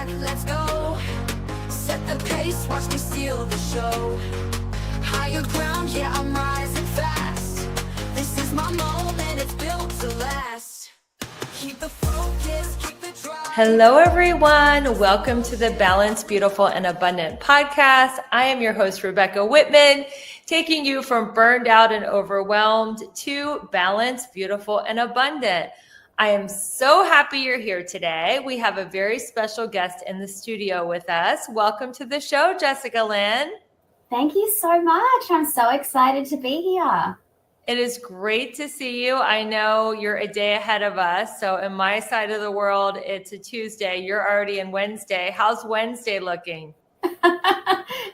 back, let's go. Set the pace, watch me steal the show. Higher ground, yeah, I'm rising fast. This is my moment, it's built to last. Keep the focus, keep the drive. Hello, everyone. Welcome to the Balanced, Beautiful, and Abundant podcast. I am your host, Rebecca Whitman, taking you from burned out and overwhelmed to balanced, beautiful, and abundant. I am so happy you're here today. We have a very special guest in the studio with us. Welcome to the show, Jessica Lynn. Thank you so much. I'm so excited to be here. It is great to see you. I know you're a day ahead of us. So in my side of the world, it's a Tuesday. You're already in Wednesday. How's Wednesday looking?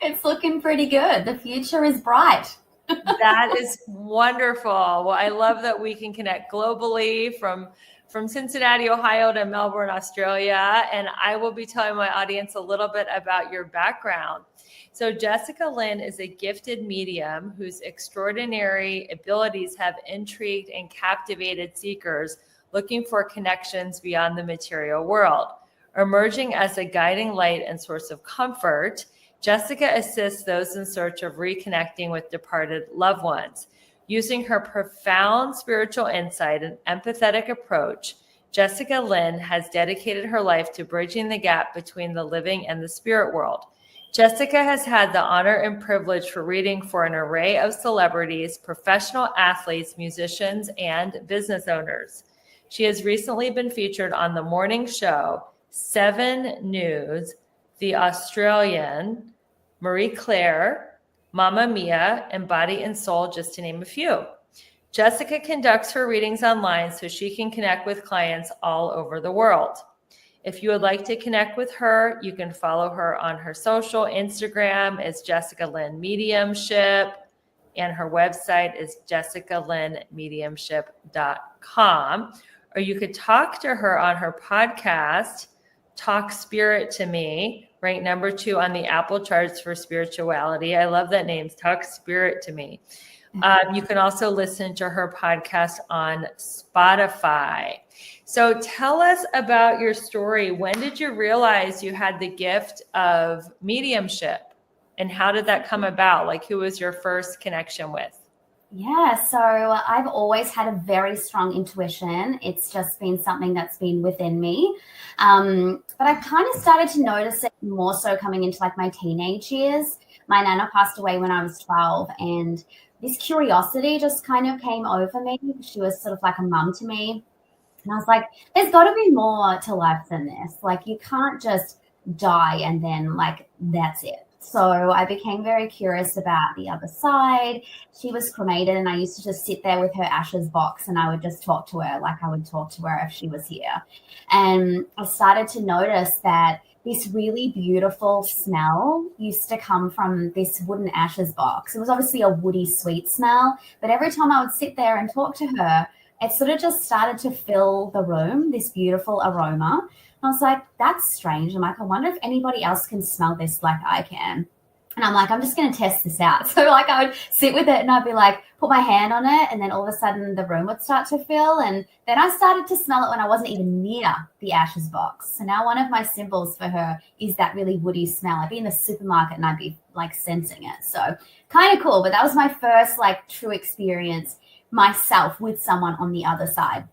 It's looking pretty good. The future is bright. That is wonderful. Well, I love that we can connect globally from Cincinnati, Ohio to Melbourne, Australia. And I will be telling my audience a little bit about your background. So Jessica Lynn is a gifted medium whose extraordinary abilities have intrigued and captivated seekers looking for connections beyond the material world. Emerging as a guiding light and source of comfort, Jessica assists those in search of reconnecting with departed loved ones. Using her profound spiritual insight and empathetic approach, Jessica Lynn has dedicated her life to bridging the gap between the living and the spirit world. Jessica has had the honor and privilege for reading for an array of celebrities, professional athletes, musicians, and business owners. She has recently been featured on the morning show 7 News, The Australian, Marie Claire, Mamamia, and Body and Soul, just to name a few. Jessica conducts her readings online so she can connect with clients all over the world. If you would like to connect with her, you can follow her on her social. Instagram is Jessica Lynn Mediumship, and her website is jessicalynmediumship.com. Or you could talk to her on her podcast, Talk Spirit to Me, ranked number 2 on the Apple charts for spirituality. I love that name, Talk Spirit to Me. You can also listen to her podcast on Spotify. So tell us about your story. When did you realize you had the gift of mediumship, and how did that come about? Like, who was your first connection with? Yeah, so I've always had a very strong intuition. It's just been something that's been within me. But I kind of started to notice it more so coming into like my teenage years. My nana passed away when I was 12, and this curiosity just kind of came over me. She was sort of like a mum to me. And I was like, there's got to be more to life than this. Like, you can't just die and then like, that's it. So I became very curious about the other side. She was cremated, and I used to just sit there with her ashes box, and I would just talk to her like I would talk to her if she was here. And I started to notice that this really beautiful smell used to come from this wooden ashes box. It was obviously a woody, sweet smell, but every time I would sit there and talk to her, it sort of just started to fill the room, this beautiful aroma. I was like, that's strange. I'm like, I wonder if anybody else can smell this like I can. And I'm like, I'm just going to test this out. So like I would sit with it and I'd be like, put my hand on it, and then all of a sudden the room would start to fill. And then I started to smell it when I wasn't even near the ashes box. So now one of my symbols for her is that really woody smell. I'd be in the supermarket and I'd be like sensing it. So kind of cool. But that was my first like true experience myself with someone on the other side.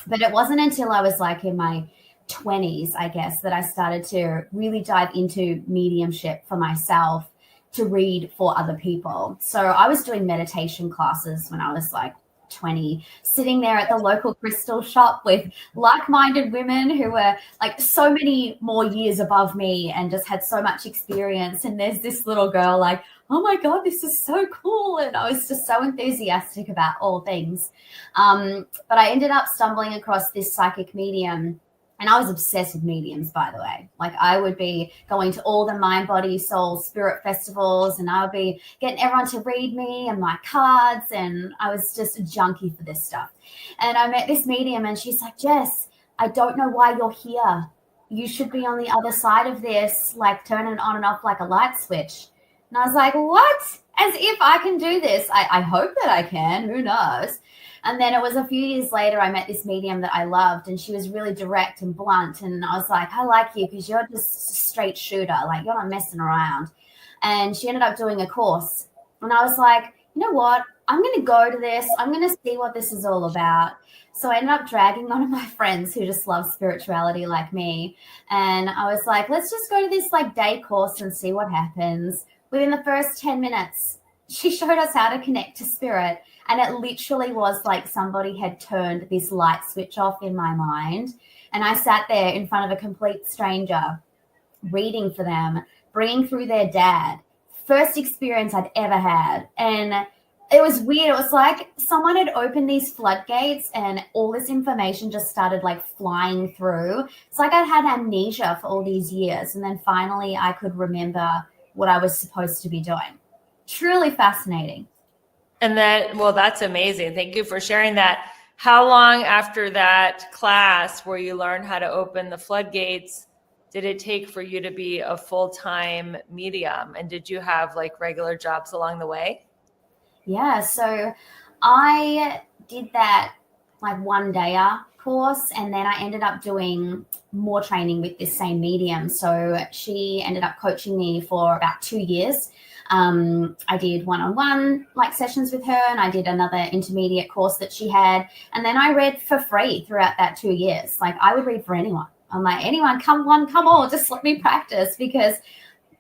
But it wasn't until I was like in my 20s, I guess, that I started to really dive into mediumship for myself to read for other people. So I was doing meditation classes when I was like 20, sitting there at the local crystal shop with like-minded women who were like so many more years above me and just had so much experience. And there's this little girl like, oh my God, this is so cool. And I was just so enthusiastic about all things. But I ended up stumbling across this psychic medium. And I was obsessed with mediums, by the way. Like, I would be going to all the Mind, Body, Soul spirit festivals, and I would be getting everyone to read me and my cards. And I was just a junkie for this stuff. And I met this medium, and she's like, Jess, I don't know why you're here. You should be on the other side of this, like turning it on and off like a light switch. And I was like, what? as if I can do this. I hope that I can. Who knows? And then it was a few years later, I met this medium that I loved, and she was really direct and blunt. And I was like, I like you because you're just a straight shooter. Like, you're not messing around. And she ended up doing a course. And I was like, you know what? I'm going to go to this. I'm going to see what this is all about. So I ended up dragging one of my friends who just loves spirituality like me. And I was like, let's just go to this like day course and see what happens. Within the first 10 minutes, she showed us how to connect to spirit. And it literally was like somebody had turned this light switch off in my mind. And I sat there in front of a complete stranger, reading for them, bringing through their dad. First experience I'd ever had. And it was weird. It was like someone had opened these floodgates and all this information just started like flying through. It's like I'd had amnesia for all these years. And then finally I could remember what I was supposed to be doing. Truly fascinating. And then, well, that's amazing. Thank you for sharing that. How long after that class where you learned how to open the floodgates did it take for you to be a full-time medium? And did you have like regular jobs along the way? Yeah, so I did that like one day course, and then I ended up doing more training with this same medium. So she ended up coaching me for about 2 years. I did one-on-one like sessions with her, and I did another intermediate course that she had. And then I read for free throughout that 2 years. Like I would read for anyone. I'm like, anyone, come on, just let me practice, because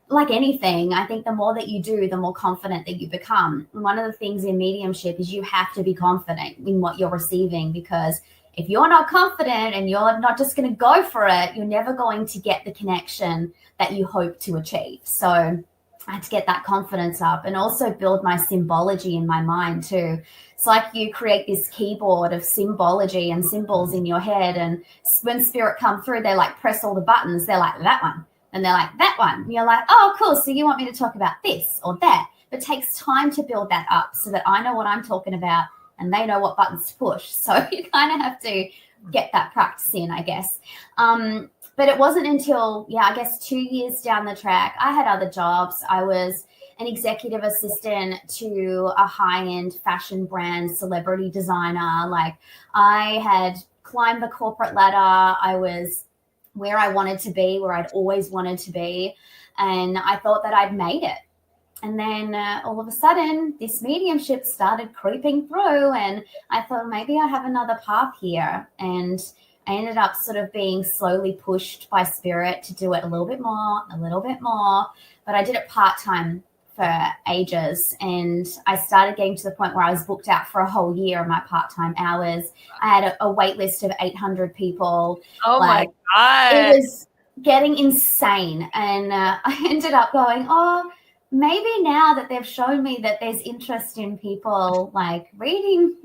like anything, I think the more that you do, the more confident that you become. And one of the things in mediumship is you have to be confident in what you're receiving, because if you're not confident and you're not just going to go for it, you're never going to get the connection that you hope to achieve. So I had to get that confidence up and also build my symbology in my mind too. It's like you create this keyboard of symbology and symbols in your head. And when spirit come through, they like press all the buttons. They're like, that one. And they're like, that one. And you're like, oh, cool. So you want me to talk about this or that. But it takes time to build that up so that I know what I'm talking about and they know what buttons to push. So you kind of have to get that practice in, I guess. But it wasn't until, I guess 2 years down the track, I had other jobs. I was an executive assistant to a high-end fashion brand, celebrity designer. Like I had climbed the corporate ladder. I was where I wanted to be, where I'd always wanted to be. And I thought that I'd made it. And then all of a sudden, this mediumship started creeping through. And I thought maybe I have another path here. And I ended up sort of being slowly pushed by spirit to do it a little bit more. But I did it part-time for ages. And I started getting to the point where I was booked out for a whole year of my part-time hours. I had a wait list of 800 people. Oh my God. It was getting insane. And I ended up going, maybe now that they've shown me that there's interest in people like reading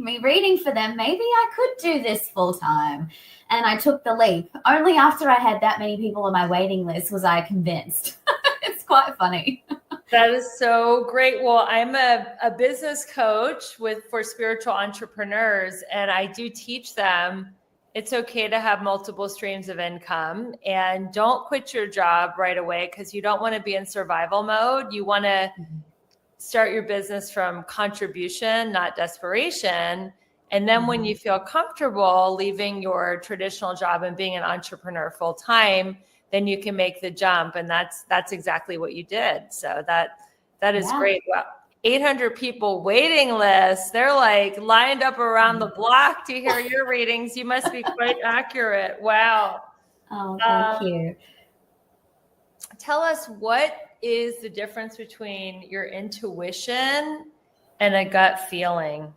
for them, maybe I could do this full time. And I took the leap. Only after I had that many people on my waiting list was I convinced. It's quite funny. That is so great. Well, I'm a business coach for spiritual entrepreneurs, and I do teach them it's okay to have multiple streams of income, and don't quit your job right away because you don't want to be in survival mode. You want to start your business from contribution, not desperation. And then when you feel comfortable leaving your traditional job and being an entrepreneur full time, then you can make the jump. And that's exactly what you did. So that is great. Well, 800 people waiting list. They're like lined up around the block to hear your readings. You must be quite accurate. Wow. Oh, thank you. Tell us, what is the difference between your intuition and a gut feeling?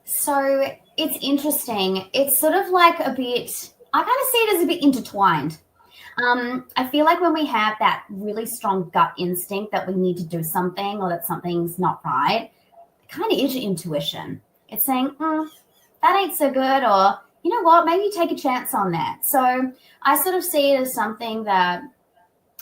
So it's interesting. It's sort of like I kind of see it as a bit intertwined. I feel like when we have that really strong gut instinct that we need to do something or that something's not right, it kind of is your intuition. It's saying, that ain't so good, or you know what, maybe take a chance on that. So I sort of see it as something that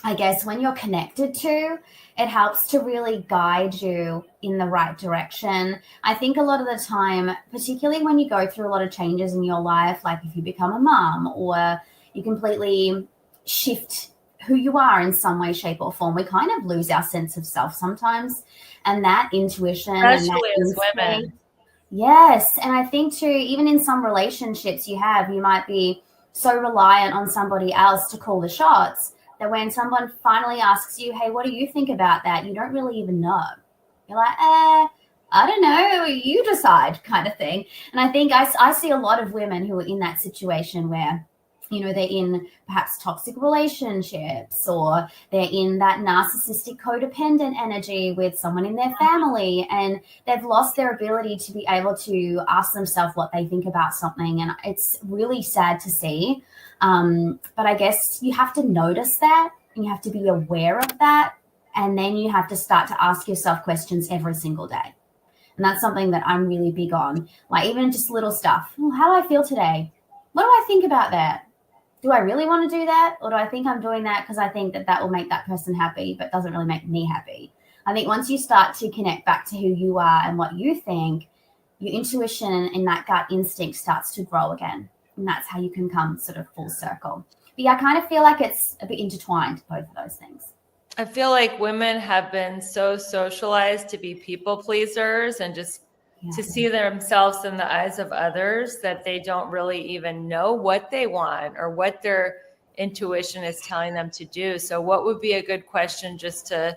I guess when you're connected to, it helps to really guide you in the right direction. I think a lot of the time, particularly when you go through a lot of changes in your life, like if you become a mom or you completely shift who you are in some way, shape, or form, we kind of lose our sense of self sometimes. And that intuition and that Especially as women. instinct. Yes. And I think too, even in some relationships you might be so reliant on somebody else to call the shots that when someone finally asks you, hey, what do you think about that? You don't really even know. You're like, I don't know, you decide, kind of thing. And I think I see a lot of women who are in that situation where, they're in perhaps toxic relationships, or they're in that narcissistic codependent energy with someone in their family, and they've lost their ability to be able to ask themselves what they think about something. And it's really sad to see. But I guess you have to notice that, and you have to be aware of that. And then you have to start to ask yourself questions every single day. And that's something that I'm really big on. Like even just little stuff. Well, how do I feel today? What do I think about that? Do I really want to do that? Or do I think I'm doing that because I think that will make that person happy, but doesn't really make me happy? I think once you start to connect back to who you are and what you think, your intuition and that gut instinct starts to grow again. And that's how you can come sort of full circle. But yeah, I kind of feel like it's a bit intertwined, both of those things. I feel like women have been so socialized to be people pleasers and just to see themselves in the eyes of others that they don't really even know what they want or what their intuition is telling them to do. So what would be a good question just to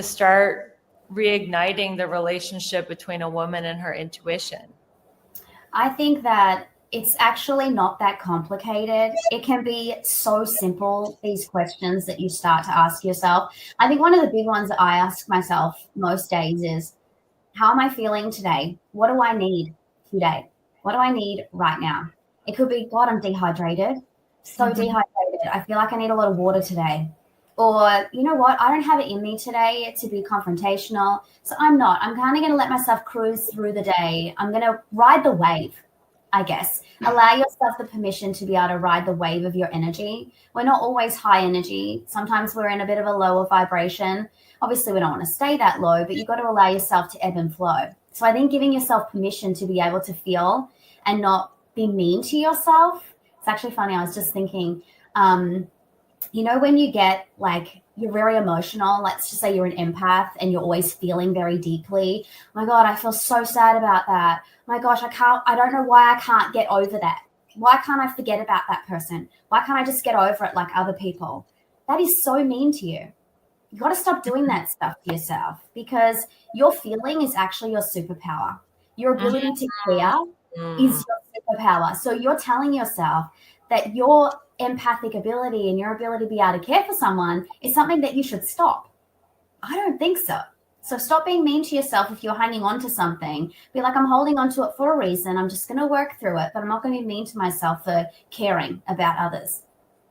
start reigniting the relationship between a woman and her intuition? I think that it's actually not that complicated. It can be so simple, these questions that you start to ask yourself. I think one of the big ones that I ask myself most days is, how am I feeling today? What do I need today? What do I need right now? It could be, God, I'm dehydrated. So dehydrated. I feel like I need a lot of water today. Or, you know what? I don't have it in me today to be confrontational. So I'm not. I'm kind of going to let myself cruise through the day. I'm going to ride the wave, I guess. Allow yourself the permission to be able to ride the wave of your energy. We're not always high energy. Sometimes we're in a bit of a lower vibration. Obviously, we don't want to stay that low, but you've got to allow yourself to ebb and flow. So I think giving yourself permission to be able to feel and not be mean to yourself. It's actually funny. I was just thinking, when you get like, you're very emotional, let's just say you're an empath and you're always feeling very deeply. Oh my God, I feel so sad about that. Oh my gosh, I don't know why I can't get over that. Why can't I forget about that person? Why can't I just get over it like other people? That is so mean to you. You got to stop doing that stuff to yourself, because your feeling is actually your superpower. Your ability to care is your superpower. So you're telling yourself that your empathic ability and your ability to be able to care for someone is something that you should stop. I don't think so. So stop being mean to yourself if you're hanging on to something. Be like, I'm holding on to it for a reason. I'm just going to work through it, but I'm not going to be mean to myself for caring about others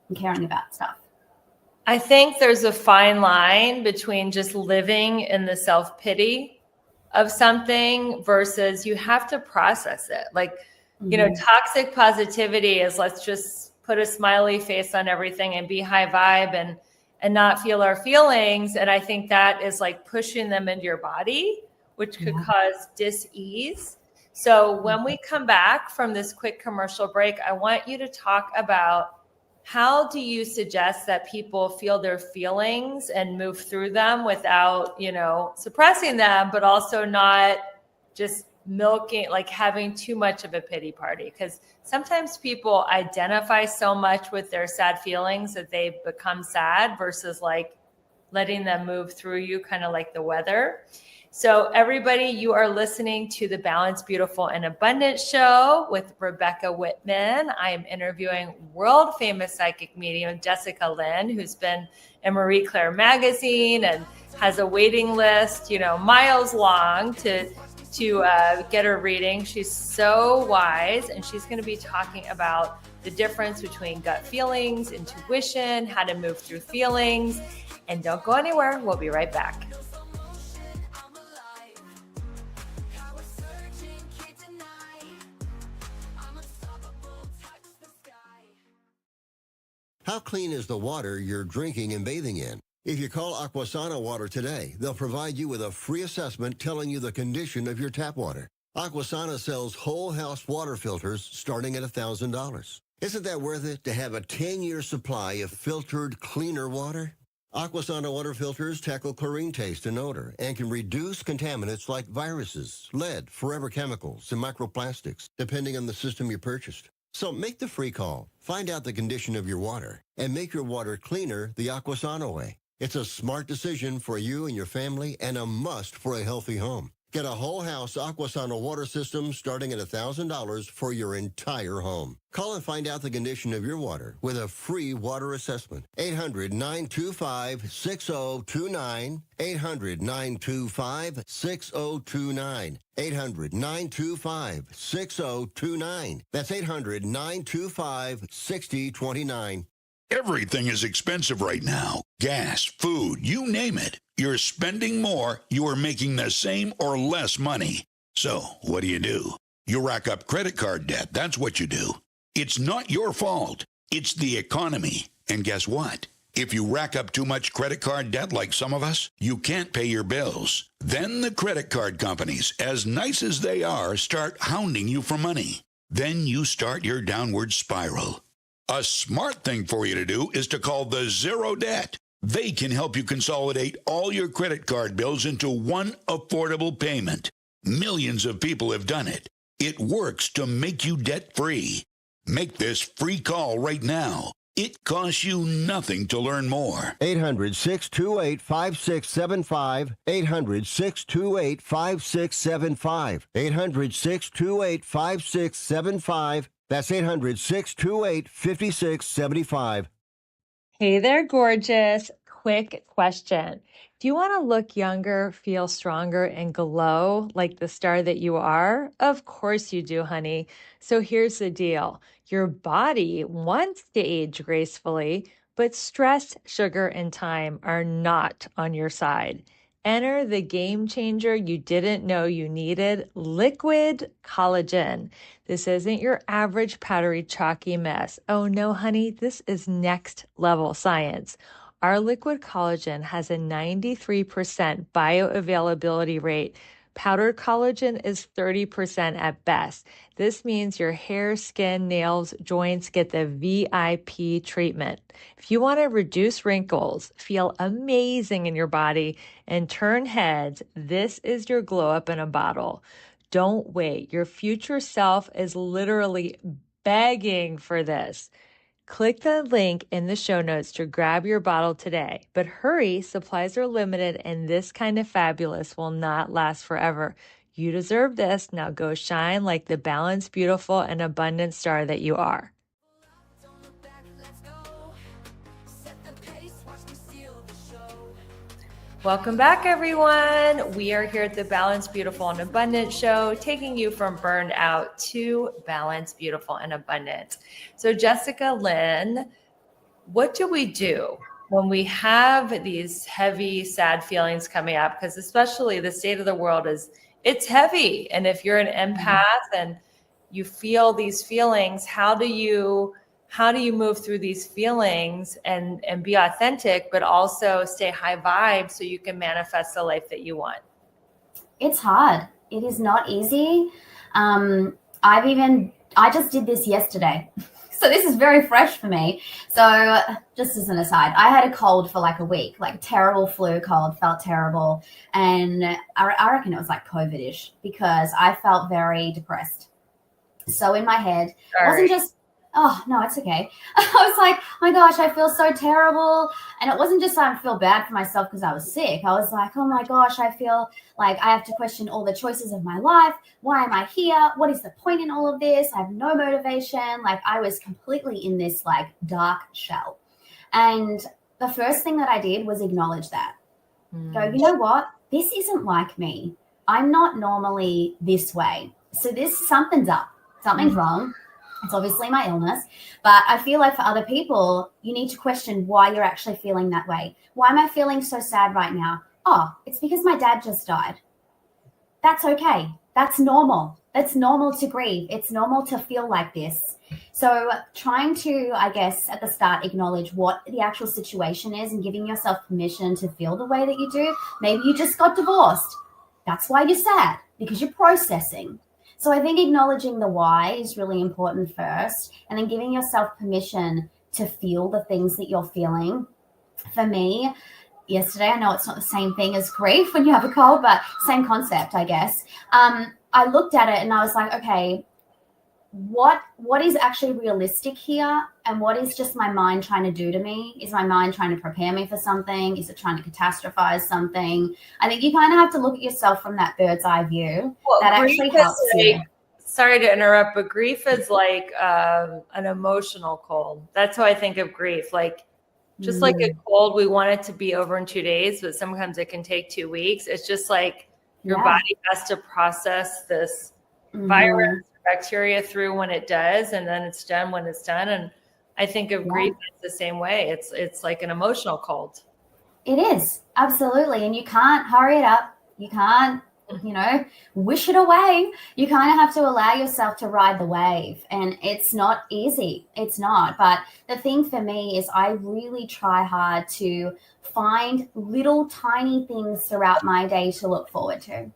and caring about stuff. I think there's a fine line between just living in the self-pity of something versus you have to process it. Like, toxic positivity is, let's just put a smiley face on everything and be high vibe and not feel our feelings. And I think that is like pushing them into your body, which could cause dis-ease. So when we come back from this quick commercial break, I want you to talk about, how do you suggest that people feel their feelings and move through them without, suppressing them, but also not just milking, like having too much of a pity party? Because sometimes people identify so much with their sad feelings that they become sad versus like letting them move through you, kind of like the weather. So everybody, you are listening to the Balanced, Beautiful, and Abundant show with Rebecca Whitman. I am interviewing world famous psychic medium Jessica Lynn, who's been in Marie Claire magazine and has a waiting list, miles long to get her reading. She's so wise, and she's going to be talking about the difference between gut feelings, intuition, how to move through feelings. And don't go anywhere. We'll be right back. How clean is the water you're drinking and bathing in? If you call Aquasana Water today, they'll provide you with a free assessment telling you the condition of your tap water. Aquasana sells whole house water filters starting at $1,000. Isn't that worth it to have a 10-year supply of filtered, cleaner water? Aquasana water filters tackle chlorine taste and odor and can reduce contaminants like viruses, lead, forever chemicals, and microplastics, depending on the system you purchased. So make the free call, find out the condition of your water, and make your water cleaner the Aquasana way. It's a smart decision for you and your family and a must for a healthy home. Get a whole house Aquasana water system starting at $1,000 for your entire home. Call and find out the condition of your water with a free water assessment. 800-925-6029. 800-925-6029. 800-925-6029. That's 800-925-6029. Everything is expensive right now. Gas, food, you name it. You're spending more, you are making the same or less money. So, what do? You rack up credit card debt, that's what you do. It's not your fault. It's the economy. And guess what? If you rack up too much credit card debt like some of us, you can't pay your bills. Then the credit card companies, as nice as they are, start hounding you for money. Then you start your downward spiral. A smart thing for you to do is to call the Zero Debt. They can help you consolidate all your credit card bills into one affordable payment. Millions of people have done it. It works to make you debt-free. Make this free call right now. It costs you nothing to learn more. 800-628-5675. 800-628-5675. 800-628-5675. That's 800-628-5675. Hey there, gorgeous. Quick question. Do you want to look younger, feel stronger, and glow like the star that you are? Of course you do, honey. So here's the deal. Your body wants to age gracefully, but stress, sugar, and time are not on your side. Enter the game changer you didn't know you needed, liquid collagen. This isn't your average powdery, chalky mess. Oh no, honey, this is next level science. Our liquid collagen has a 93% bioavailability rate. Powdered collagen is 30% at best. This means your hair, skin, nails, joints get the VIP treatment. If you want to reduce wrinkles, feel amazing in your body, and turn heads, this is your glow up in a bottle. Don't wait. Your future self is literally begging for this. Click the link in the show notes to grab your bottle today. But hurry, supplies are limited and this kind of fabulous will not last forever. You deserve this. Now go shine like the balanced, beautiful, and abundant star that you are. Don't look back, let's go. Set the pace, watch me steal the show. Welcome back, everyone. We are here at the Balanced, Beautiful, and Abundant show, taking you from burned out to balanced, beautiful, and abundant. So, Jessica, Lynn, what do we do when we have these heavy, sad feelings coming up? Because especially the state of the world it's heavy. And if you're an empath and you feel these feelings, how do you move through these feelings and be authentic, but also stay high vibe so you can manifest the life that you want? It's hard. It is not easy. I just did this yesterday. So this is very fresh for me. So just as an aside, I had a cold for like a week, like terrible flu cold, felt terrible. And I reckon it was like COVID-ish because I felt very depressed. So in my head, it wasn't just, oh, no, it's okay. I was like, oh my gosh, I feel so terrible. And it wasn't just I feel bad for myself because I was sick. I was like, oh my gosh, I feel like I have to question all the choices of my life. Why am I here? What is the point in all of this? I have no motivation. Like I was completely in this like dark shell. And the first thing that I did was acknowledge that. Go, you know what? This isn't like me. I'm not normally this way. So something's up. Something's wrong. It's obviously my illness, but I feel like for other people, you need to question why you're actually feeling that way. Why am I feeling so sad right now? Oh, it's because my dad just died. That's okay. That's normal. That's normal to grieve. It's normal to feel like this. So trying to, I guess, at the start, acknowledge what the actual situation is and giving yourself permission to feel the way that you do. Maybe you just got divorced. That's why you're sad, because you're processing. So I think acknowledging the why is really important first, and then giving yourself permission to feel the things that you're feeling. For me, yesterday, I know it's not the same thing as grief when you have a cold, but same concept, I guess. I looked at it and I was like, okay, what is actually realistic here, and what is just my mind trying to do to me? Is my mind trying to prepare me for something? Is it trying to catastrophize something? I think you kind of have to look at yourself from that bird's eye view. Well, that actually helps you. Sorry to interrupt, but grief is like an emotional cold. That's how I think of grief. Like, just like a cold, we want it to be over in 2 days, but sometimes it can take 2 weeks. It's just like your body has to process this virus, bacteria through when it does, and then it's done when it's done. And I think of grief the same way. It's like an emotional cold. It is, absolutely. And you can't hurry it up. You can't, wish it away. You kind of have to allow yourself to ride the wave. And it's not easy. It's not. But the thing for me is I really try hard to find little tiny things throughout my day to look forward to.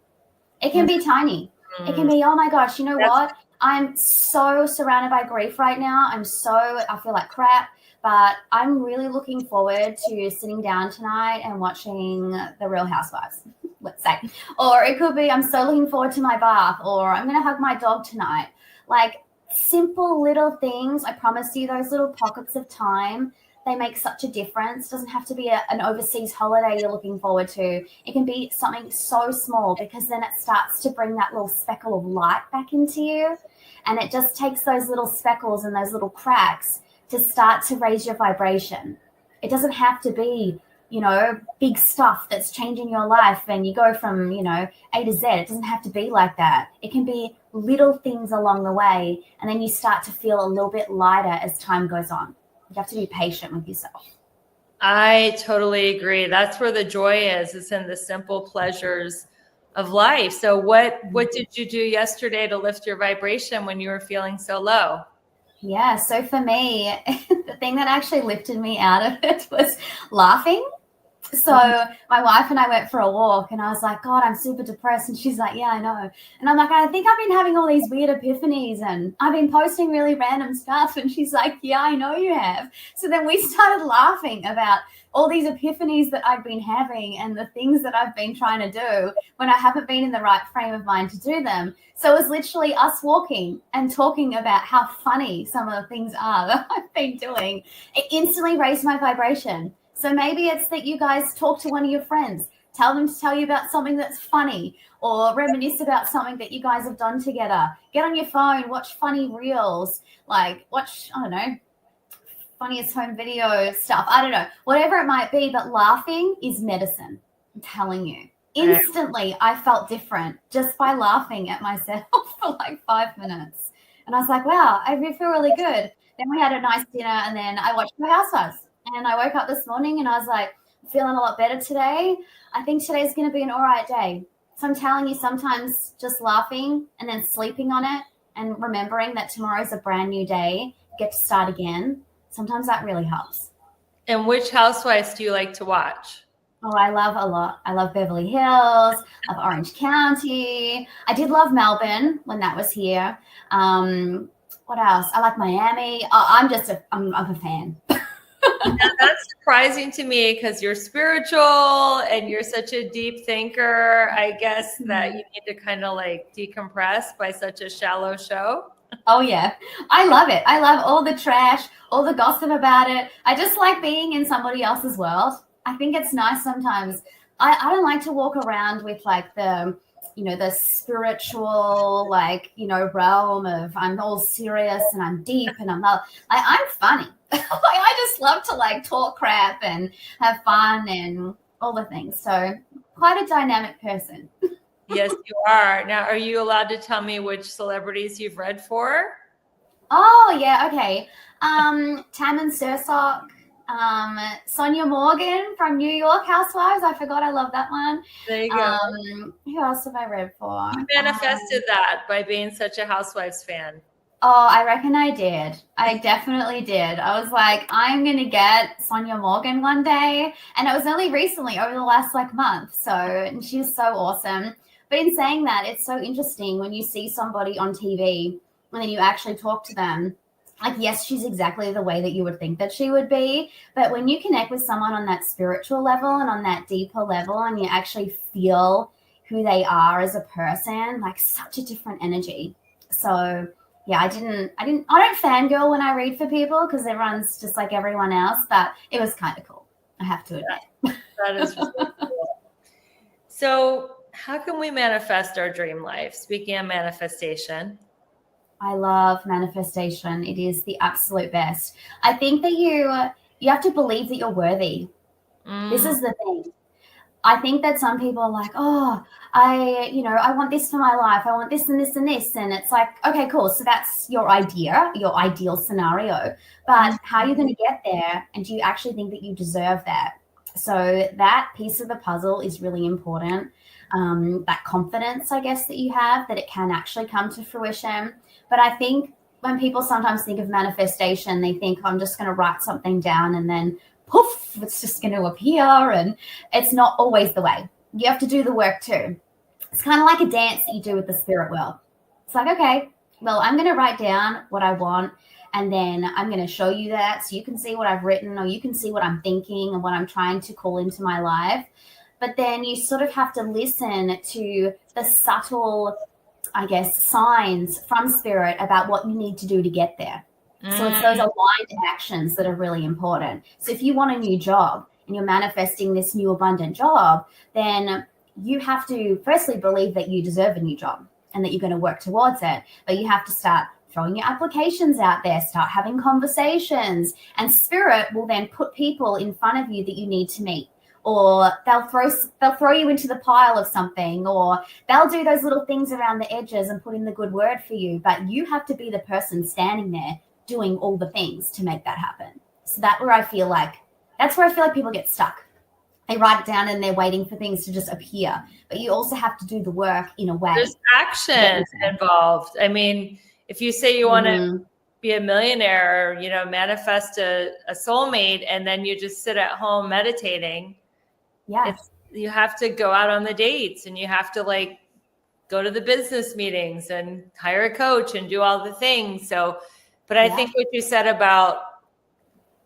It can be tiny. It can be, oh my gosh, you know what? I'm so surrounded by grief right now. I feel like crap. But I'm really looking forward to sitting down tonight and watching The Real Housewives, let's say. Or it could be I'm so looking forward to my bath, or I'm going to hug my dog tonight. Like simple little things, I promise you, those little pockets of time, they make such a difference. It doesn't have to be an overseas holiday you're looking forward to. It can be something so small, because then it starts to bring that little speckle of light back into you. And it just takes those little speckles and those little cracks to start to raise your vibration. It doesn't have to be, big stuff that's changing your life and you go from, A to Z. It doesn't have to be like that. It can be little things along the way, and then you start to feel a little bit lighter as time goes on. You have to be patient with yourself. I totally agree. That's where the joy is. It's in the simple pleasures of life. So what did you do yesterday to lift your vibration when you were feeling so low? Yeah, so for me, the thing that actually lifted me out of it was laughing. So my wife and I went for a walk, and I was like, God, I'm super depressed. And she's like, yeah, I know. And I'm like, I think I've been having all these weird epiphanies, and I've been posting really random stuff. And she's like, yeah, I know you have. So then we started laughing about all these epiphanies that I've been having and the things that I've been trying to do when I haven't been in the right frame of mind to do them. So it was literally us walking and talking about how funny some of the things are that I've been doing. It instantly raised my vibration. So maybe it's that you guys talk to one of your friends, tell them to tell you about something that's funny, or reminisce about something that you guys have done together. Get on your phone, watch funny reels, like watch, I don't know, funniest home video stuff. I don't know, whatever it might be, but laughing is medicine. I'm telling you. Instantly, I felt different just by laughing at myself for like 5 minutes. And I was like, wow, I feel really good. Then we had a nice dinner, and then I watched The Housewives. And I woke up this morning and I was like, feeling a lot better today. I think today's going to be an all right day. So I'm telling you, sometimes just laughing and then sleeping on it and remembering that tomorrow's a brand new day, get to start again. Sometimes that really helps. And which housewives do you like to watch? Oh, I love a lot. I love Beverly Hills, love Orange County. I did love Melbourne when that was here. What else? I like Miami. I'm a fan. Now, that's surprising to me because you're spiritual and you're such a deep thinker. I guess that you need to kind of like decompress by such a shallow show. Oh, yeah. I love it. I love all the trash, all the gossip about it. I just like being in somebody else's world. I think it's nice sometimes. I don't like to walk around with like the spiritual, realm of I'm all serious and I'm deep and I'm not, I'm funny. I just love to talk crap and have fun and all the things. So quite a dynamic person. Yes, you are. Now, are you allowed to tell me which celebrities you've read for? Oh, yeah. Okay. Tammin Sursok, Sonia Morgan from New York Housewives. I forgot I love that one. There you go. Who else have I read for? You manifested that by being such a Housewives fan. Oh, I reckon I did. I definitely did. I was like, I'm going to get Sonia Morgan one day. And it was only recently, over the last month. So, and she's so awesome. But in saying that, it's so interesting when you see somebody on TV and then you actually talk to them. Like, yes, she's exactly the way that you would think that she would be. But when you connect with someone on that spiritual level and on that deeper level, and you actually feel who they are as a person, like such a different energy. So yeah, I don't fangirl when I read for people because everyone's just like everyone else, but it was kind of cool, I have to admit. That is really cool. So how can we manifest our dream life? Speaking of manifestation. I love manifestation. It is the absolute best. I think that you have to believe that you're worthy. This is the thing. I think that some people are like, oh, I want this for my life. I want this and this and this. And it's like, okay, cool. So that's your idea, your ideal scenario. But how are you going to get there? And do you actually think that you deserve that? So that piece of the puzzle is really important. That confidence, I guess, that you have, that it can actually come to fruition. But I think when people sometimes think of manifestation, they think, I'm just going to write something down and then poof, it's just going to appear. And it's not always the way. You have to do the work too. It's kind of like a dance that you do with the spirit world. It's like, okay, well, I'm going to write down what I want, and then I'm going to show you that so you can see what I've written, or you can see what I'm thinking and what I'm trying to call into my life. But then you sort of have to listen to the subtle, I guess, signs from spirit about what you need to do to get there. So it's those aligned actions that are really important. So if you want a new job and you're manifesting this new abundant job, then you have to firstly believe that you deserve a new job and that you're going to work towards it. But you have to start throwing your applications out there, start having conversations, and spirit will then put people in front of you that you need to meet. Or they'll throw you into the pile of something, or they'll do those little things around the edges and put in the good word for you. But you have to be the person standing there doing all the things to make that happen. So that's where I feel like people get stuck. They write it down and they're waiting for things to just appear. But you also have to do the work in a way. There's action involved. I mean, if you say you want to be a millionaire, manifest a soulmate, and then you just sit at home meditating. Yeah. You have to go out on the dates, and you have to go to the business meetings and hire a coach and do all the things. So, but I think what you said about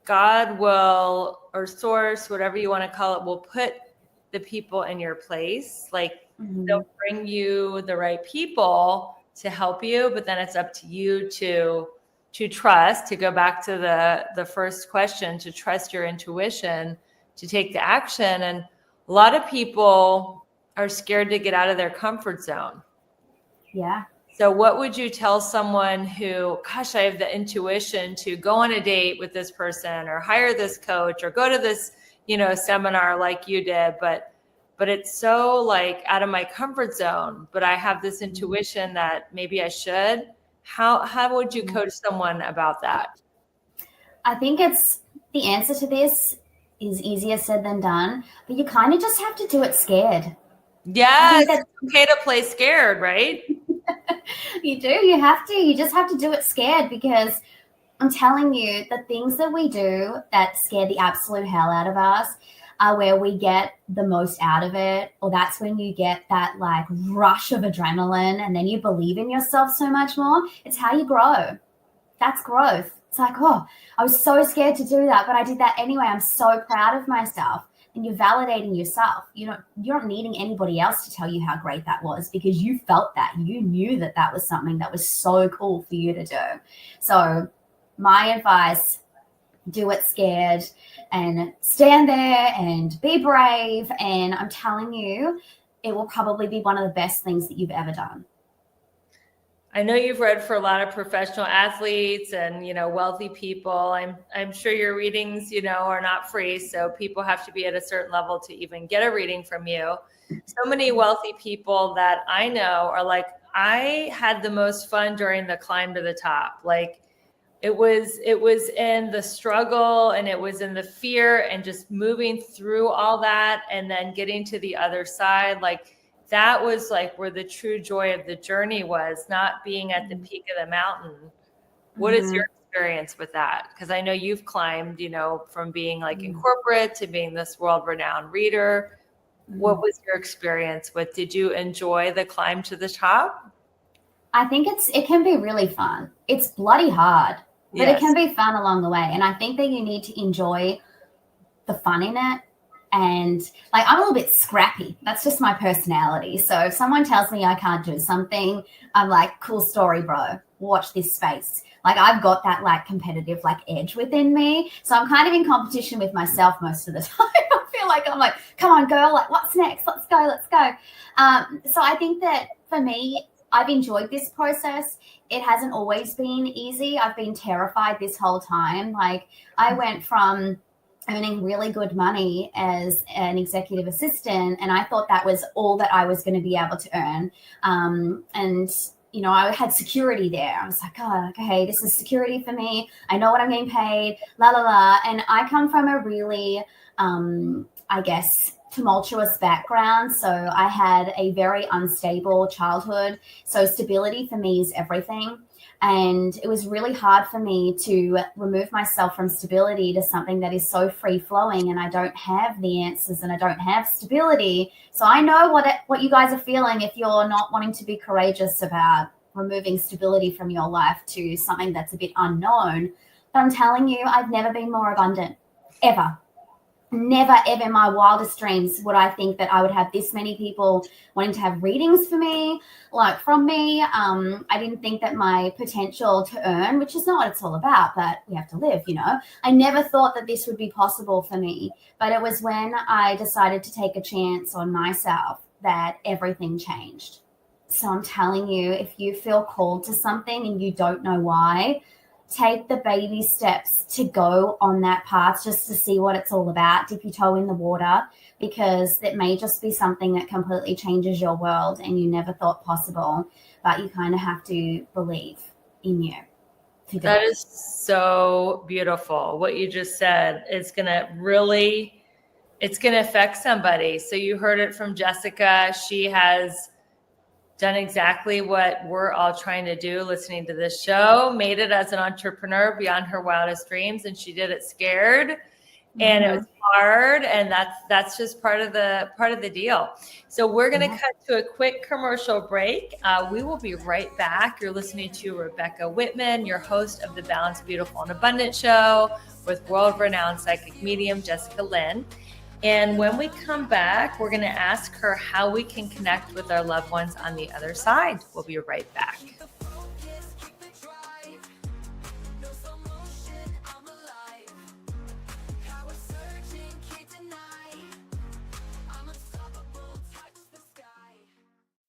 God will, or source, whatever you want to call it, will put the people in your place. They'll bring you the right people to help you, but then it's up to you to trust, to go back to the first question, to trust your intuition, to take the action. And a lot of people are scared to get out of their comfort zone. Yeah. So what would you tell someone who, gosh, I have the intuition to go on a date with this person, or hire this coach, or go to this, seminar like you did, but it's so out of my comfort zone, but I have this intuition that maybe I should. How would you coach someone about that? I think it's the answer to this is easier said than done, but you kind of just have to do it scared. Yes, it's okay to play scared, right? You do. You just have to do it scared, because I'm telling you, the things that we do that scare the absolute hell out of us are where we get the most out of it, or that's when you get that rush of adrenaline, and then you believe in yourself so much more. It's how you grow. That's growth. It's like, oh, I was so scared to do that, but I did that anyway. I'm so proud of myself. And you're validating yourself. You're not needing anybody else to tell you how great that was, because you felt that. You knew that that was something that was so cool for you to do. So my advice, do it scared and stand there and be brave. And I'm telling you, it will probably be one of the best things that you've ever done. I know you've read for a lot of professional athletes and, wealthy people. I'm sure your readings, are not free. So people have to be at a certain level to even get a reading from you. So many wealthy people that I know are like, I had the most fun during the climb to the top. It was in the struggle, and it was in the fear, and just moving through all that and then getting to the other side. That was where the true joy of the journey was, not being at the peak of the mountain. What is your experience with that? Because I know you've climbed, from being in corporate to being this world-renowned reader. What was your experience with? Did you enjoy the climb to the top? I think it can be really fun. It's bloody hard, but it can be fun along the way. And I think that you need to enjoy the fun in it. And like, I'm a little bit scrappy. That's just my personality. So if someone tells me I can't do something, I'm like, cool story, bro. Watch this space. Like, I've got that like competitive like edge within me. So I'm kind of in competition with myself most of the time. I feel like I'm like, come on, girl. Like, what's next? Let's go. Let's go. So I think that for me, I've enjoyed this process. It hasn't always been easy. I've been terrified this whole time. Like, I went from earning really good money as an executive assistant, and I thought that was all that I was going to be able to earn. And you know, I had security there. I was like, oh, okay, this is security for me. I know what I'm getting paid, la la la. And I come from a really, I guess, tumultuous background. So I had a very unstable childhood. So stability for me is everything. And it was really hard for me to remove myself from stability to something that is so free flowing, and I don't have the answers and I don't have stability. So I know what you guys are feeling if you're not wanting to be courageous about removing stability from your life to something that's a bit unknown. But I'm telling you, I've never been more abundant, ever. Never, ever in my wildest dreams would I think that I would have this many people wanting to have readings for me, like from me. I didn't think that my potential to earn, which is not what it's all about, but we have to live, you know. I never thought that this would be possible for me. But it was when I decided to take a chance on myself that everything changed. So I'm telling you, if you feel called to something and you don't know why, take the baby steps to go on that path just to see what it's all about. Dip your toe in the water, because it may just be something that completely changes your world and you never thought possible, but you kind of have to believe in you to do That it. is so beautiful. What you just said is going to really, it's going to affect somebody. So you heard it from Jessica. She has done exactly what we're all trying to do listening to this show, made it as an entrepreneur beyond her wildest dreams, and she did it scared, and it was hard, and that's just part of the deal. So we're going to cut to a quick commercial break. We will be right back. You're listening to Rebecca Whitman, your host of the Balanced, Beautiful, and Abundant show, with world-renowned psychic medium Jessica Lynn. And when we come back, we're going to ask her how we can connect with our loved ones on the other side. We'll be right back.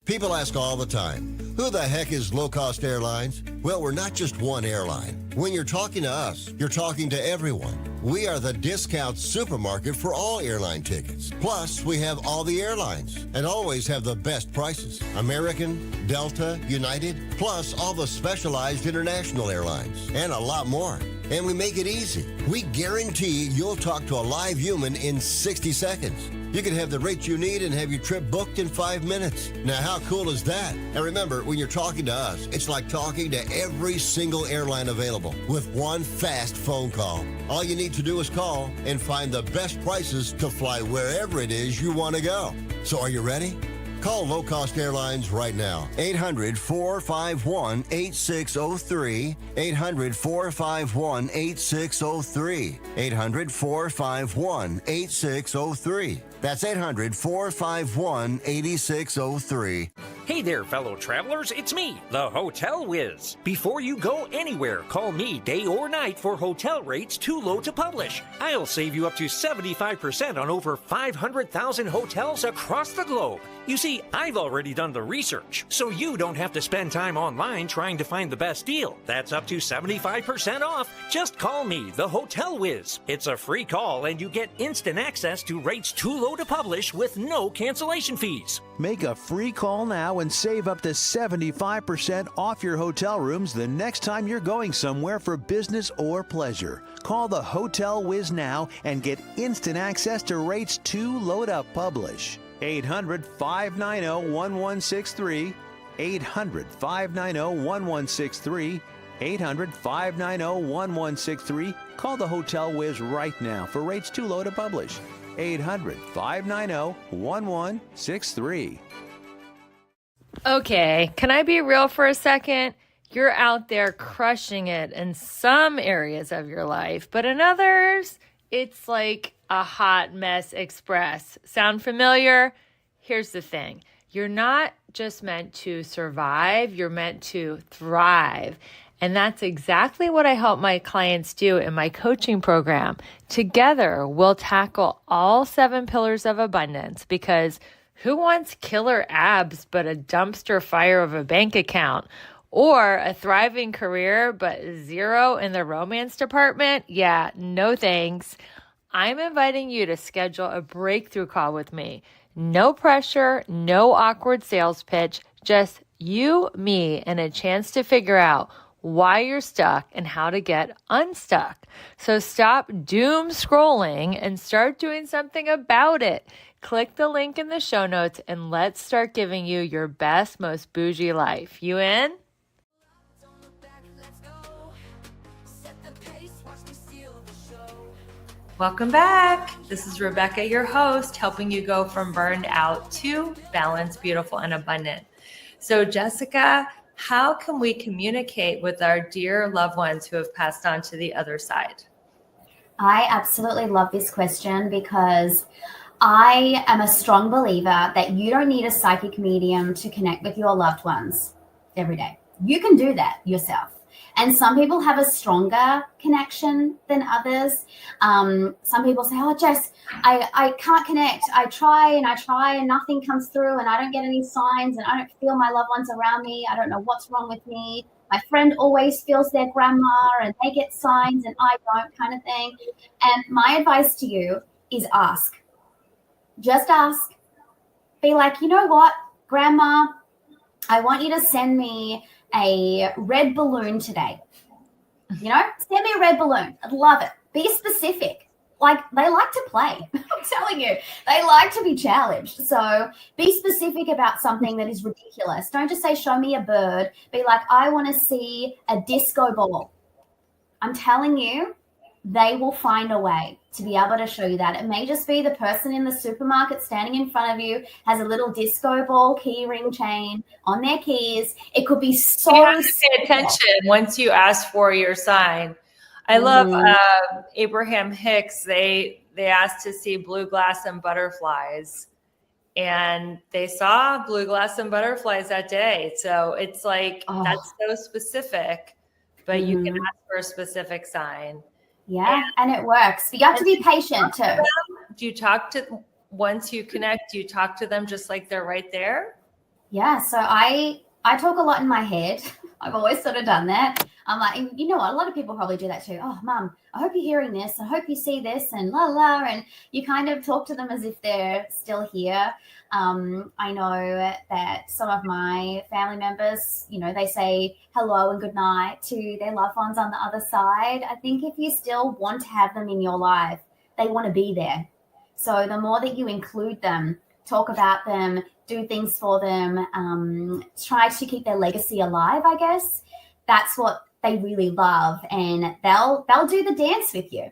People ask all the time, who the heck is low-cost airlines? Well, we're not just one airline. When you're talking to us, you're talking to everyone. We are the discount supermarket for all airline tickets. Plus, we have all the airlines and always have the best prices. American, Delta, United, plus all the specialized international airlines and a lot more. And we make it easy. We guarantee you'll talk to a live human in 60 seconds. You can have the rates you need and have your trip booked in 5 minutes. Now, how cool is that? And remember, when you're talking to us, it's like talking to every single airline available with one fast phone call. All you need to do is call and find the best prices to fly wherever it is you want to go. So are you ready? Call Low Cost Airlines right now. 800-451-8603. 800-451-8603. 800-451-8603. That's 800-451-8603. Hey there, fellow travelers. It's me, the Hotel Whiz. Before you go anywhere, call me day or night for hotel rates too low to publish. I'll save you up to 75% on over 500,000 hotels across the globe. You see, I've already done the research, so you don't have to spend time online trying to find the best deal. That's up to 75% off. Just call me, the Hotel Whiz. It's a free call, and you get instant access to rates too low to publish with no cancellation fees. Make a free call now and save up to 75% off your hotel rooms the next time you're going somewhere for business or pleasure. Call the Hotel Whiz now and get instant access to rates too low to publish. 800-590-1163. 800-590-1163. 800-590-1163. Call the Hotel Wiz right now for rates too low to publish. 800-590-1163. Okay, can I be real for a second? You're out there crushing it in some areas of your life, but in others, it's like a hot mess express. Sound familiar? Here's the thing. You're not just meant to survive, you're meant to thrive. And that's exactly what I help my clients do in my coaching program. Together, we'll tackle all 7 pillars of abundance, because who wants killer abs but a dumpster fire of a bank account? Or a thriving career but 0 in the romance department? Yeah, no thanks. I'm inviting you to schedule a breakthrough call with me. No pressure, no awkward sales pitch, just you, me, and a chance to figure out why you're stuck and how to get unstuck. So stop doom scrolling and start doing something about it. Click the link in the show notes and let's start giving you your best, most bougie life. You in? Don't look back, let's go. Set the pace, watch me steal the show. Welcome back. This is Rebecca, your host, helping you go from burned out to balanced, beautiful, and abundant. So, Jessica, how can we communicate with our dear loved ones who have passed on to the other side? I absolutely love this question because I am a strong believer that you don't need a psychic medium to connect with your loved ones every day. You can do that yourself. And some people have a stronger connection than others. Some people say, oh, Jess, I can't connect. I try and nothing comes through and I don't get any signs and I don't feel my loved ones around me. I don't know what's wrong with me. My friend always feels their grandma and they get signs and I don't, kind of thing. And my advice to you is ask. Just ask. Be like, you know what, Grandma, I want you to send me a red balloon today. You know, send me a red balloon. I'd love it. Be specific. Like, they like to play. I'm telling you, they like to be challenged. So be specific about something that is ridiculous. Don't just say, show me a bird. Be like, I want to see a disco ball. I'm telling you, they will find a way to be able to show you that. It may just be the person in the supermarket standing in front of you has a little disco ball key ring chain on their keys. It could be so You have to pay attention once you ask for your sign. I love Abraham Hicks. They asked to see blue glass and butterflies, and they saw blue glass and butterflies that day. So it's like, that's so specific, but you can ask for a specific sign. Yeah, and it works. But you have to be patient too. Do you talk to, once you connect, do you talk to them just like they're right there? Yeah, so I talk a lot in my head. I've always sort of done that. I'm like, you know what? A lot of people probably do that too. Oh, Mum, I hope you're hearing this. I hope you see this and la la. And you kind of talk to them as if they're still here. I know that some of my family members, you know, they say hello and good night to their loved ones on the other side. I think if you still want to have them in your life, they want to be there. So the more that you include them, talk about them, do things for them, try to keep their legacy alive, I guess. That's what they really love. And they'll do the dance with you.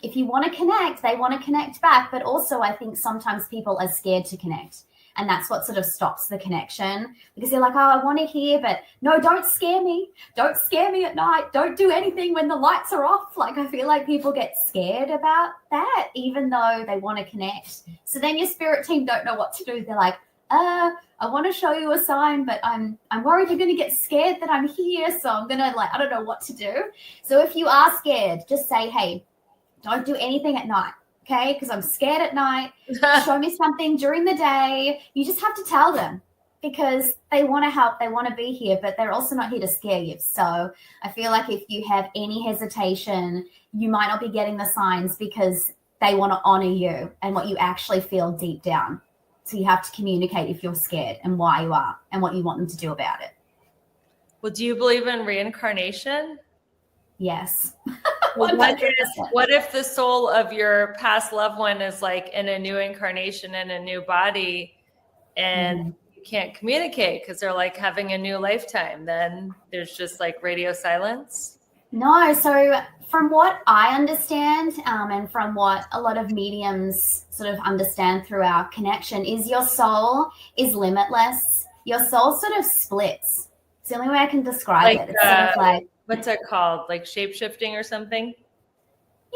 If you want to connect, they want to connect back. But also I think sometimes people are scared to connect. And that's what sort of stops the connection, because they're like, oh, I want to hear, but no, don't scare me. Don't scare me at night. Don't do anything when the lights are off. Like, I feel like people get scared about that, even though they want to connect. So then your spirit team don't know what to do. They're like, I want to show you a sign, but I'm worried you're going to get scared that I'm here. So I'm going to, like, I don't know what to do. So if you are scared, just say, hey, don't do anything at night. Okay, because I'm scared at night. Show me something during the day. You just have to tell them, because they want to help. They want to be here, but they're also not here to scare you. So I feel like if you have any hesitation, you might not be getting the signs, because they want to honor you and what you actually feel deep down. So you have to communicate if you're scared and why you are and what you want them to do about it. Well, do you believe in reincarnation? Yes. What if the soul of your past loved one is like in a new incarnation in a new body, and you can't communicate because they're like having a new lifetime? Then there's just like radio silence. No, so From what I understand, and from what a lot of mediums sort of understand through our connection, is your soul is limitless. Your soul sort of splits. It's the only way I can describe it. It's sort of like, what's it called? Like shape shifting or something?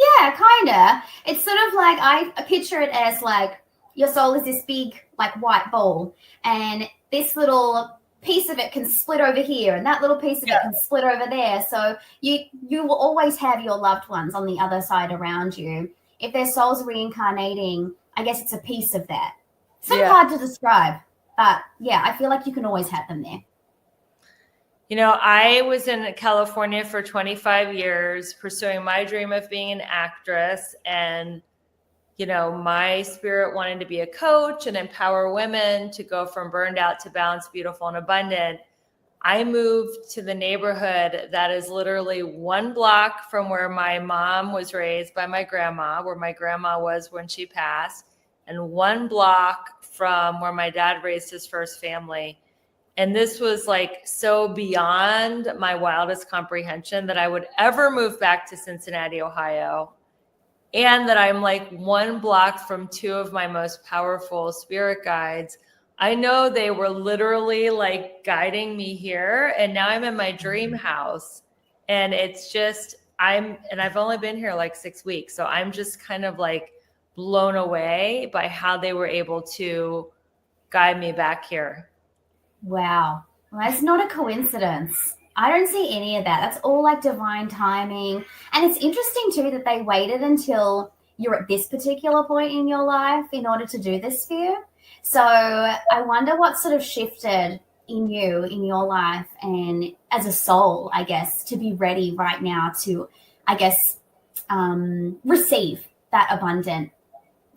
yeah, kind of. It's sort of like, I picture it as like your soul is this big like white ball, and this little piece of it can split over here, and that little piece of it can split over there. So you will always have your loved ones on the other side around you. If their soul's reincarnating, I guess it's a piece of that. It's sort of hard to describe, but yeah, I feel like you can always have them there. You know, I was in California for 25 years pursuing my dream of being an actress. And, you know, my spirit wanted to be a coach and empower women to go from burned out to balanced, beautiful, and abundant. I moved to the neighborhood that is literally 1 block from where my mom was raised by my grandma, where my grandma was when she passed, and 1 block from where my dad raised his first family. And this was like so beyond my wildest comprehension that I would ever move back to Cincinnati, Ohio. And that I'm like 1 block from 2 of my most powerful spirit guides. I know they were literally like guiding me here. And now I'm in my dream house. And it's just, I've only been here like 6 weeks. So I'm just kind of like blown away by how they were able to guide me back here. Wow. Well, that's not a coincidence. I don't see any of that. That's all like divine timing. And it's interesting too that they waited until you're at this particular point in your life in order to do this for you. So I wonder what sort of shifted in you, in your life, and as a soul, I guess, to be ready right now to, I guess, receive that abundant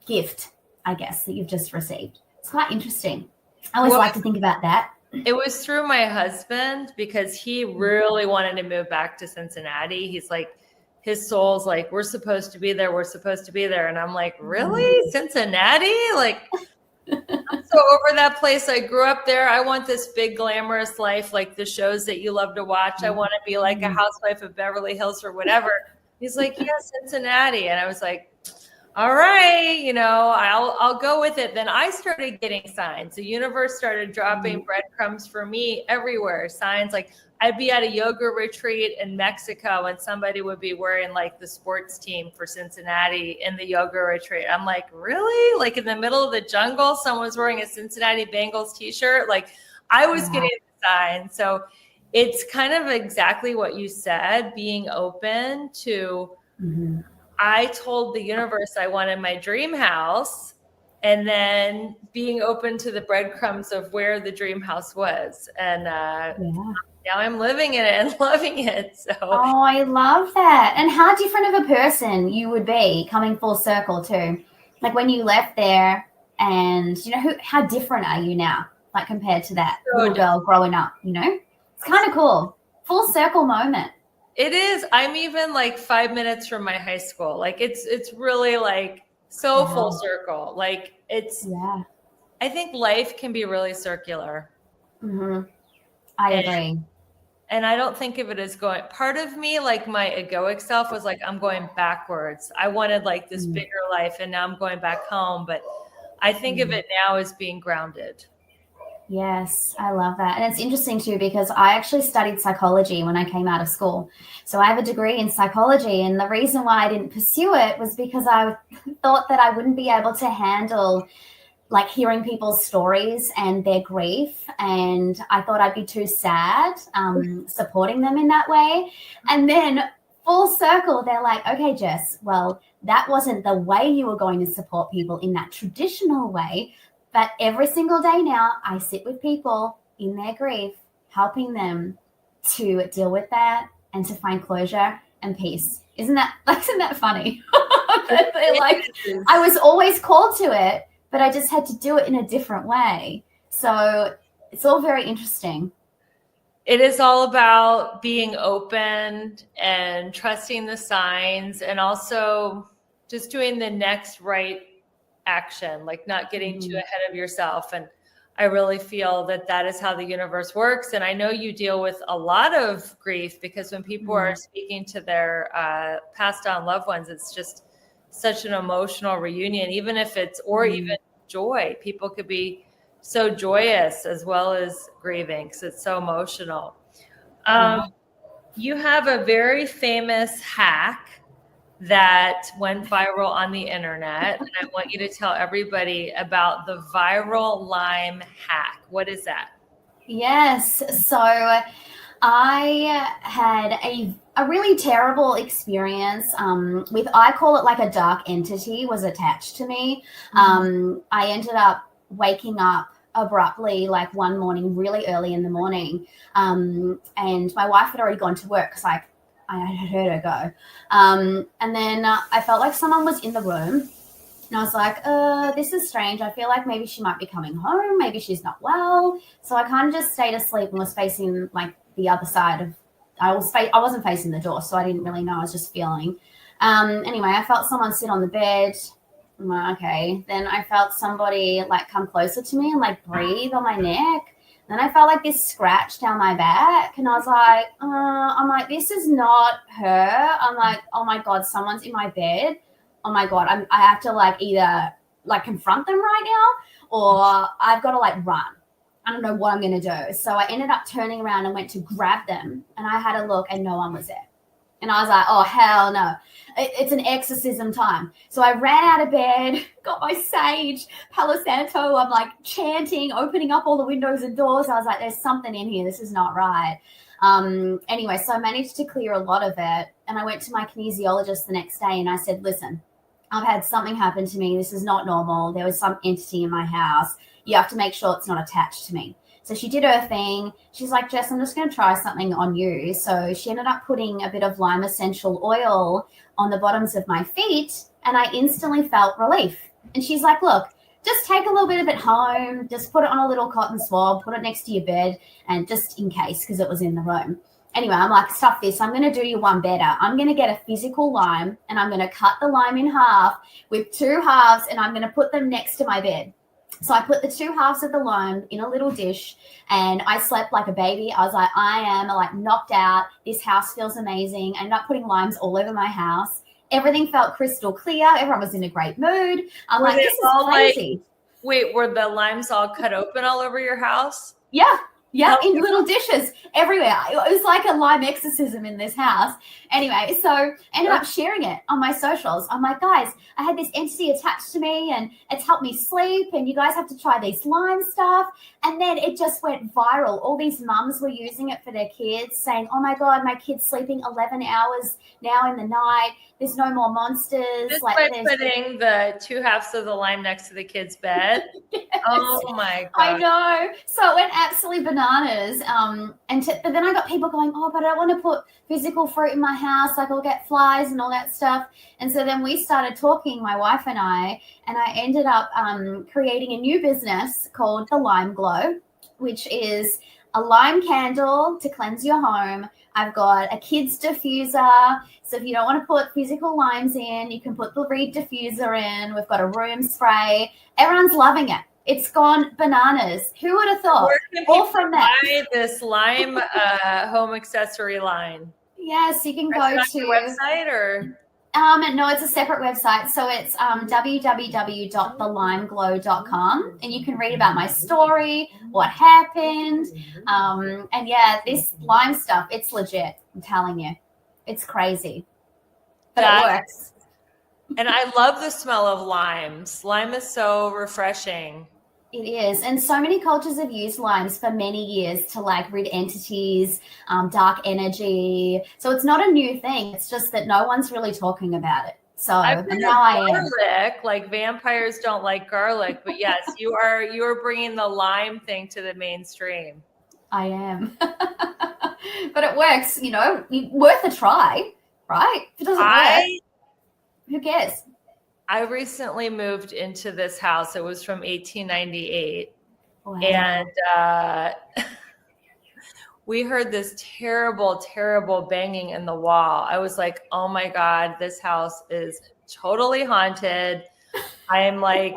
gift, I guess, that you've just received. It's quite interesting. I always like to think about that. It was through my husband, because he really wanted to move back to Cincinnati. He's like, his soul's like, we're supposed to be there. We're supposed to be there. And I'm like, really? Cincinnati? Like, I'm so over that place. I grew up there. I want this big glamorous life, like the shows that you love to watch. I want to be like a housewife of Beverly Hills or whatever. He's like, yeah, Cincinnati. And I was like, all right, you know, I'll go with it. Then I started getting signs. The universe started dropping breadcrumbs for me everywhere. Signs like I'd be at a yoga retreat in Mexico and somebody would be wearing like the sports team for Cincinnati in the yoga retreat. I'm like, really? Like in the middle of the jungle, someone's wearing a Cincinnati Bengals t-shirt. Like I was getting the signs. So it's kind of exactly what you said, being open to, I told the universe I wanted my dream house, and then being open to the breadcrumbs of where the dream house was. And now I'm living in it and loving it. So oh, I love that. And how different of a person you would be coming full circle too. Like when you left there, and you know, how different are you now? Like compared to that little girl growing up, you know? It's kind of cool. Full circle moment. It is. I'm even like 5 minutes from my high school. Like it's really like so full circle. Like it's, I think life can be really circular. I agree. And I don't think of it as going, part of me, like my egoic self was like, I'm going backwards. I wanted like this bigger life and now I'm going back home. But I think of it now as being grounded. Yes, I love that. And it's interesting too, because I actually studied psychology when I came out of school. So I have a degree in psychology. And the reason why I didn't pursue it was because I thought that I wouldn't be able to handle like hearing people's stories and their grief. And I thought I'd be too sad supporting them in that way. And then full circle, they're like, okay, Jess, well, that wasn't the way you were going to support people in that traditional way. But every single day now, I sit with people in their grief, helping them to deal with that and to find closure and peace. Isn't that funny? Like, I was always called to it, but I just had to do it in a different way. So it's all very interesting. It is all about being open and trusting the signs, and also just doing the next right action, like not getting too ahead of yourself. And I really feel that that is how the universe works. And I know you deal with a lot of grief, because when people are speaking to their passed on loved ones, it's just such an emotional reunion, even if it's, or even joy. People could be so joyous as well as grieving, because it's so emotional. You have a very famous hack that went viral on the internet, and I want you to tell everybody about the viral lime hack. What is that? Yes. So I had a really terrible experience with, I call it like a dark entity was attached to me. I ended up waking up abruptly, like one morning, really early in the morning. And my wife had already gone to work because I had heard her go. And then I felt like someone was in the room. And I was like, this is strange. I feel like maybe she might be coming home. Maybe she's not well. So I kind of just stayed asleep and was facing like the other side of, I wasn't facing the door, so I didn't really know. I was just feeling. Anyway, I felt someone sit on the bed. I'm like, okay. Then I felt somebody like come closer to me and like breathe on my neck. Then I felt like this scratch down my back, and I was like, I'm like, this is not her. I'm like, oh my God, someone's in my bed. Oh my God, I have to like either like confront them right now, or I've got to like run. I don't know what I'm going to do. So I ended up turning around and went to grab them, and I had a look and no one was there. And I was like, oh, hell no. It's an exorcism time. So I ran out of bed, got my sage, Palo Santo. I'm like chanting, opening up all the windows and doors. I was like, there's something in here. This is not right. Anyway, so I managed to clear a lot of it. And I went to my kinesiologist the next day and I said, listen, I've had something happen to me. This is not normal. There was some entity in my house. You have to make sure it's not attached to me. So she did her thing. She's like, Jess, I'm just going to try something on you. So she ended up putting a bit of lime essential oil on the bottoms of my feet, and I instantly felt relief. And she's like, look, just take a little bit of it home. Just put it on a little cotton swab, put it next to your bed, and just in case, because it was in the room. Anyway, I'm like, stuff this. I'm going to do you one better. I'm going to get a physical lime, and I'm going to cut the lime in half with two halves, and I'm going to put them next to my bed. So I put the two halves of the lime in a little dish, and I slept like a baby. I was like, I am like knocked out. This house feels amazing. I ended up putting limes all over my house. Everything felt crystal clear. Everyone was in a great mood. I'm like, this is crazy. Wait, were the limes all cut open all over your house? Yeah. Yeah, in little dishes everywhere. It was like a lime exorcism in this house. Anyway, so ended up sharing it on my socials. I'm like, guys, I had this entity attached to me and it's helped me sleep, and you guys have to try these lime stuff. And then it just went viral. All these mums were using it for their kids, saying, oh my God, my kid's sleeping 11 hours now in the night. There's no more monsters. Just like putting the two halves of the lime next to the kid's bed. Yes. Oh my God. I know. So it went absolutely bananas. But then I got people going, oh, but I don't want to put physical fruit in my house. Like I'll get flies and all that stuff. And so then we started talking, my wife and I ended up creating a new business called the Lime Glow, which is a lime candle to cleanse your home. I've got a kids diffuser. So if you don't want to put physical limes in, you can put the reed diffuser in. We've got a room spray. Everyone's loving it. It's gone bananas. Who would have thought? Where can people buy this lime home accessory line? Yes, you can go to your website or? No, it's a separate website. So it's www.thelimeglow.com, and you can read about my story, what happened. And yeah, this lime stuff, it's legit. I'm telling you, it's crazy, but it works. And I love the smell of limes. Lime is so refreshing. It is. And so many cultures have used limes for many years to like rid entities, dark energy. So it's not a new thing. It's just that no one's really talking about it. So now I am. Garlic, like vampires don't like garlic, but yes, you are bringing the lime thing to the mainstream. I am. But it works, worth a try, right? If it doesn't work, who cares? I recently moved into this house. It was from 1898. Wow. And we heard this terrible, terrible banging in the wall. I was like, oh my God, this house is totally haunted. I am like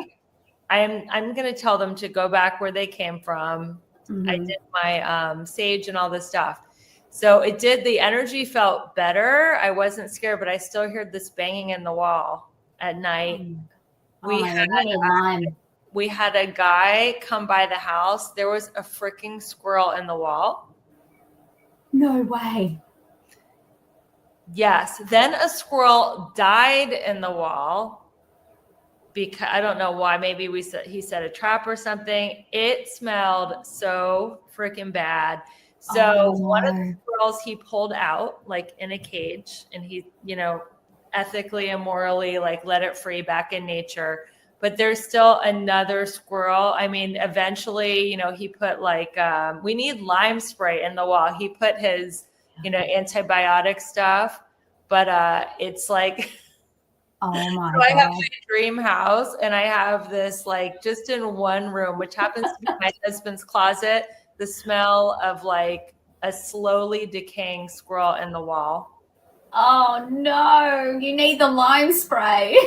I'm going to tell them to go back where they came from. I Mhm. did my sage and all this stuff. So the energy felt better. I wasn't scared, but I still heard this banging in the wall at night. Oh my God, you need lime. We had a guy come by the house. There was a freaking squirrel in the wall. No way. Yes. Then a squirrel died in the wall because I don't know why. Maybe he set a trap or something. It smelled so freaking bad. So one of the squirrels he pulled out like in a cage, and he, ethically and morally like let it free back in nature. But there's still another squirrel. I mean, eventually, he put like we need lime spray in the wall. He put his antibiotic stuff, but it's like Oh my so I have God. my dream house, and I have this like just in one room, which happens to be my husband's closet, the smell of like a slowly decaying squirrel in the wall. Oh no, you need the lime spray.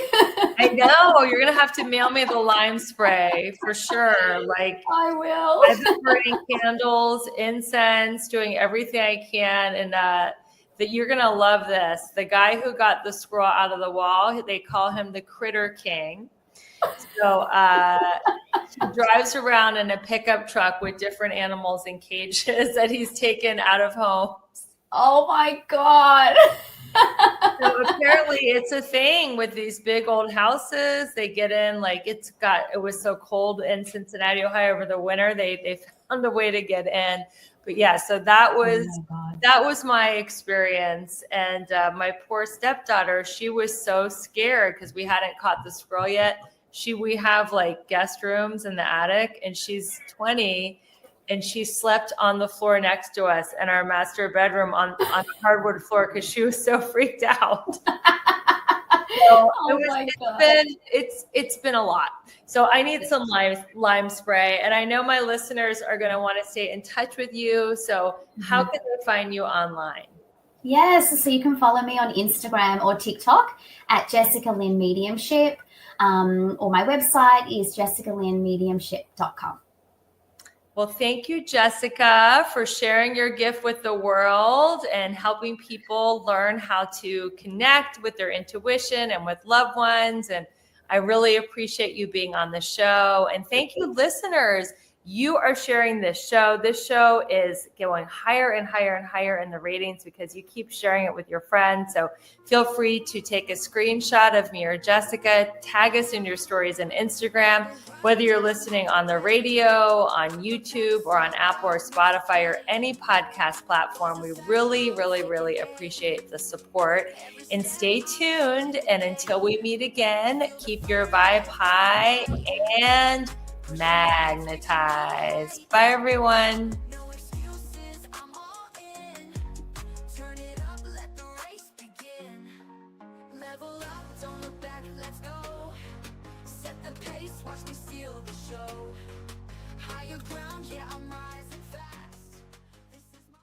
I know, you're gonna have to mail me the lime spray for sure. Like I will. I've been burning candles, incense, doing everything I can, and that you're gonna love this. The guy who got the squirrel out of the wall, they call him the Critter King. So he drives around in a pickup truck with different animals in cages that he's taken out of homes. Oh my God. So apparently it's a thing with these big old houses. They get in, like it was so cold in Cincinnati, Ohio over the winter. They found a way to get in. But yeah, so that was my experience. And my poor stepdaughter, she was so scared because we hadn't caught the squirrel yet. We have like guest rooms in the attic, and she's 20. And she slept on the floor next to us in our master bedroom on the hardwood floor because she was so freaked out. So it's been a lot. So I need some lime spray, and I know my listeners are going to want to stay in touch with you. So how can they find you online? Yes, so you can follow me on Instagram or TikTok at Jessica Lynn Mediumship, or my website is jessicalynmediumship.com. Well, thank you, Jessica, for sharing your gift with the world and helping people learn how to connect with their intuition and with loved ones. And I really appreciate you being on the show. And thank you, listeners. You are sharing this show. This show is going higher and higher and higher in the ratings because you keep sharing it with your friends. So feel free to take a screenshot of me or Jessica, tag us in your stories on Instagram, whether you're listening on the radio, on YouTube, or on Apple or Spotify or any podcast platform. We really, really, really appreciate the support. And stay tuned. And until we meet again, keep your vibe high and magnetize. Bye, everyone. No excuses, I'm all in. Turn it up, let the race begin. Level up, don't look back, let's go. Set the pace, watch me steal the show. Higher ground, yeah, I'm rising fast. This is my...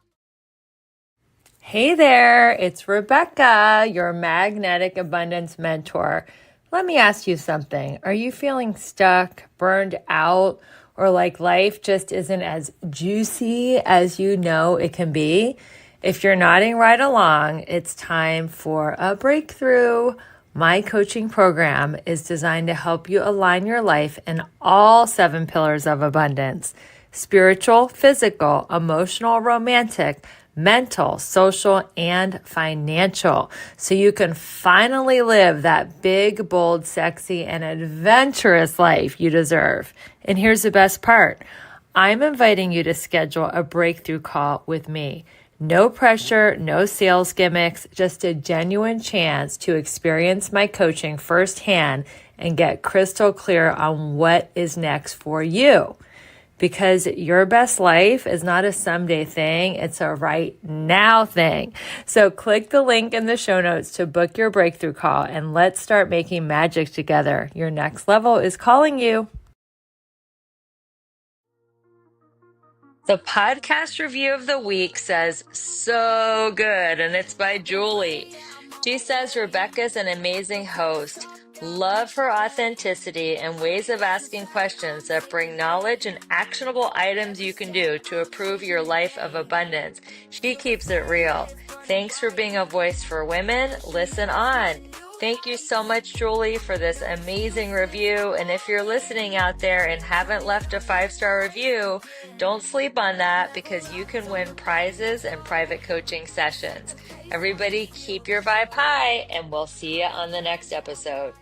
Hey there, it's Rebecca, your magnetic abundance mentor. Let me ask you something. Are you feeling stuck, burned out, or like life just isn't as juicy as you know it can be? If you're nodding right along, it's time for a breakthrough. My coaching program is designed to help you align your life in all 7 pillars of abundance: spiritual, physical, emotional, romantic, mental, social, and financial, so you can finally live that big, bold, sexy, and adventurous life you deserve. And here's the best part. I'm inviting you to schedule a breakthrough call with me. No pressure, no sales gimmicks, just a genuine chance to experience my coaching firsthand and get crystal clear on what is next for you. Because your best life is not a someday thing, it's a right now thing. So click the link in the show notes to book your breakthrough call, and let's start making magic together. Your next level is calling you. The podcast review of the week says, "So good," and it's by Julie. She says, "Rebecca's an amazing host. love her authenticity and ways of asking questions that bring knowledge and actionable items you can do to improve your life of abundance. She keeps it real. Thanks for being a voice for women. Listen on. Thank you so much, Julie, for this amazing review. And if you're listening out there and haven't left a 5-star review, don't sleep on that, because you can win prizes and private coaching sessions. Everybody keep your vibe high, and we'll see you on the next episode.